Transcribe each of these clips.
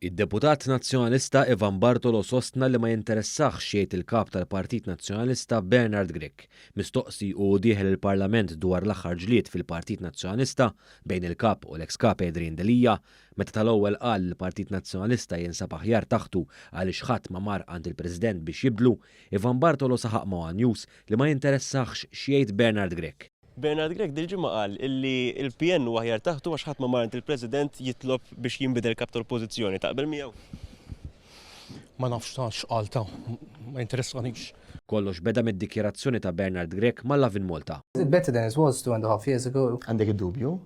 Id-deputat nazzjonalista Ivan Bartolo sostna li ma jinteressax jgħid il-kap tal-Partit Nazzjonalista Bernard Grech, mistoqsi u dieħel il-Parlament dwar l-aħħar ġlied fil-Partit Nazzjonalista bejn il-kap u l-eks kap Adrien Delija, meta tal-ewwel qal il-Partit Nazzjonalista jinsab aħjar taħtu għaliex ħadd ma mar għand il-President biex jibdlu, Ivan Bartolo saħaq ma' News li ma jinteressax x'jgħid Bernard Grech. Bernard Grech dil-ġimma qal illi il-PN u aħjar taħtu għax ħadd ma marant il-President jitlob biex jinbidel kap tal-Oppożizzjoni. Taqbel miegħu? Ma nafx tax qalta, ma interessanix. Kollox beda mid-dikjerazzjoni ta' Bernard Grech mal-Lavin Malta. Is it better than it was 2.5 years ago? Għandek id-dubju?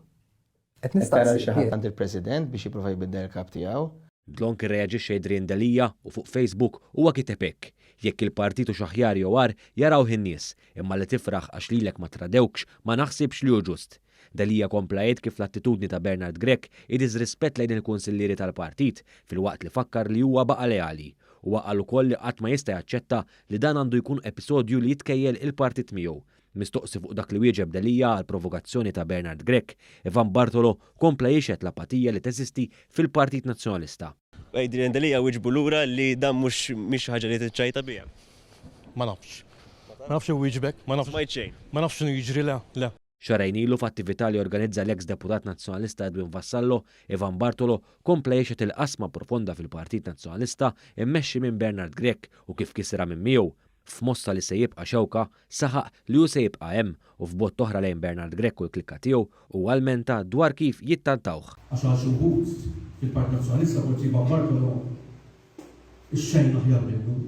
Qed Tara nistaqsi. xi ħadd għand il-President biex jipprova jbiddel il-kap tiegħu. Dlonk irreaġixxa Adrien Delija u fuq Facebook huwa kiteb hekk. Jekk il-partitu xaħjar jew għar jaraw in-nies, imma li tifraħ għax lilek ma tradewkx ma naħsibx li hu ġust. Delija kompla jgħid kif l-attitudni ta' Bernard Grech id-disrispett lejn il-kunsillieri tal-partit fil-waqt li fakkar li huwa baqa' leali. Huwa qal ukoll li qatt ma jista' jaċċetta li dan għandu jkun episodju li jitkejjel il-partit miegħu. Mistoqsi fuq dak li wieġeb Delija għal provokazzjoni ta' Bernard Grech, Ivan Bartolo kompla jixed l-apatija li teżisti fil-Partit Nazzjonalista. Adrien Delija wieġbu lura li dan mhux ħaġa li tiċċajta biha. Ma nafx. Ma nafx wieġbek, ma nafx. Ma jċejn. Ma nafx x'inhu jiġri le. Xarajn ilu f'attività li organizza l-eks deputat nazzjonalista Edwin Vassallo, Ivan Bartolo kompla jixed il-qasma profonda fil-Partit Nazzjonalista immexxi minn Bernard Grech u kif kisra minn miegħu. F'mossa li se jibqa' xewka, saħaq li hu se jibqa' hemm u f'bott oħra lejn Bernard Grech u l-klikka tiegħu u għalmenta dwar kif jittantawh. Għax għal xuħut fil-Partit Nazzjonalista forsi Ivan Bartolo ix-xejn aħjar minnu.